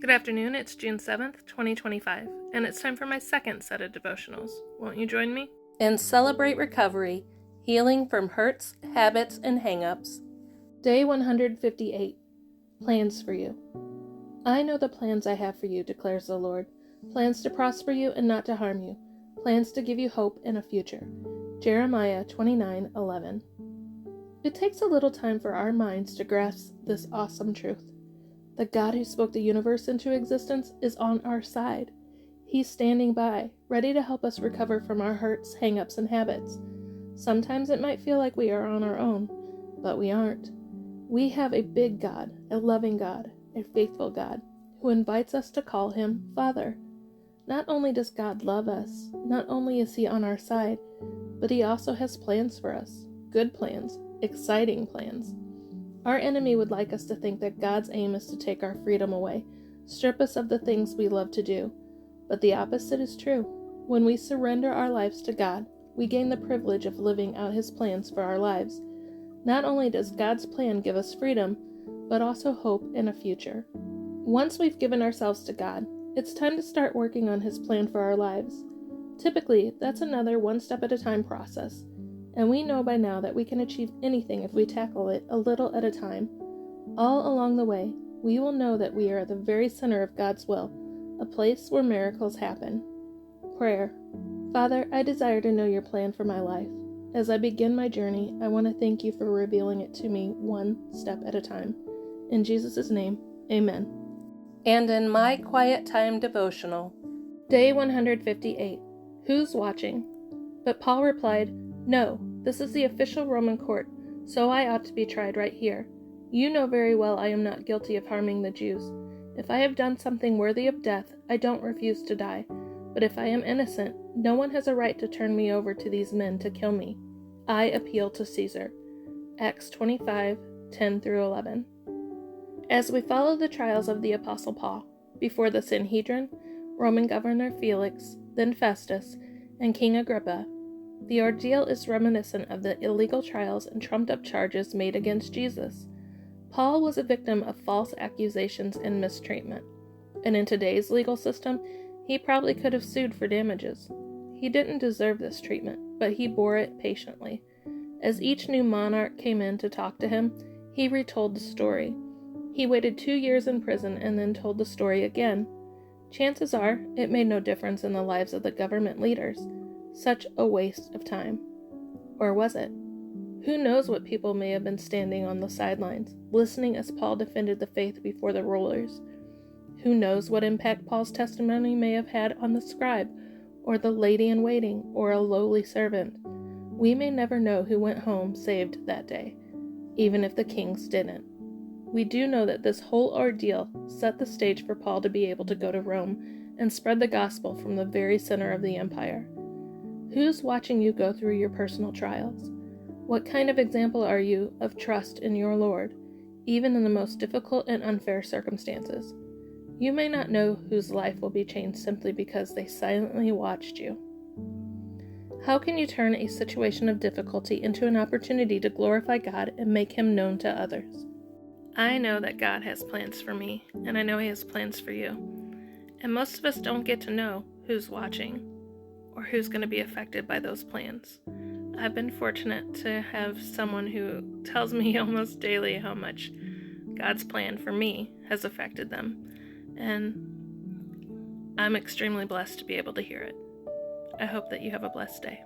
Good afternoon, it's June 7th, 2025, and it's time for my second set of devotionals. Won't you join me? And celebrate recovery, healing from hurts, habits, and hang-ups. Day 158. Plans for you. I know the plans I have for you, declares the Lord. Plans to prosper you and not to harm you. Plans to give you hope and a future. Jeremiah 29:11. It takes a little time for our minds to grasp this awesome truth. The God who spoke the universe into existence is on our side. He's standing by, ready to help us recover from our hurts, hang-ups, and habits. Sometimes it might feel like we are on our own, but we aren't. We have a big God, a loving God, a faithful God, who invites us to call him Father. Not only does God love us, not only is he on our side, but he also has plans for us. Good plans, exciting plans. Our enemy would like us to think that God's aim is to take our freedom away, strip us of the things we love to do. But the opposite is true. When we surrender our lives to God, we gain the privilege of living out his plans for our lives. Not only does God's plan give us freedom, but also hope and a future. Once we've given ourselves to God, it's time to start working on his plan for our lives. Typically, that's another one step at a time process. And we know by now that we can achieve anything if we tackle it a little at a time. All along the way, we will know that we are at the very center of God's will, a place where miracles happen. Prayer. Father, I desire to know your plan for my life. As I begin my journey, I want to thank you for revealing it to me one step at a time. In Jesus' name, amen. And in my quiet time devotional, Day 158. Who's watching? But Paul replied, No, this is the official Roman court, so I ought to be tried right here. You know very well I am not guilty of harming the Jews. If I have done something worthy of death, I don't refuse to die. But if I am innocent, no one has a right to turn me over to these men to kill me. I appeal to Caesar. Acts 25:10-11. As we follow the trials of the Apostle Paul, before the Sanhedrin, Roman Governor Felix, then Festus, and King Agrippa, the ordeal is reminiscent of the illegal trials and trumped-up charges made against Jesus. Paul was a victim of false accusations and mistreatment, and in today's legal system, he probably could have sued for damages. He didn't deserve this treatment, but he bore it patiently. As each new monarch came in to talk to him, he retold the story. He waited 2 years in prison and then told the story again. Chances are, it made no difference in the lives of the government leaders. Such a waste of time. Or was it? Who knows what people may have been standing on the sidelines, listening as Paul defended the faith before the rulers. Who knows what impact Paul's testimony may have had on the scribe, or the lady-in-waiting, or a lowly servant. We may never know who went home saved that day, even if the kings didn't. We do know that this whole ordeal set the stage for Paul to be able to go to Rome and spread the gospel from the very center of the empire. Who's watching you go through your personal trials? What kind of example are you of trust in your Lord, even in the most difficult and unfair circumstances? You may not know whose life will be changed simply because they silently watched you. How can you turn a situation of difficulty into an opportunity to glorify God and make him known to others? I know that God has plans for me, and I know he has plans for you. And most of us don't get to know who's watching or who's going to be affected by those plans. I've been fortunate to have someone who tells me almost daily how much God's plan for me has affected them, and I'm extremely blessed to be able to hear it. I hope that you have a blessed day.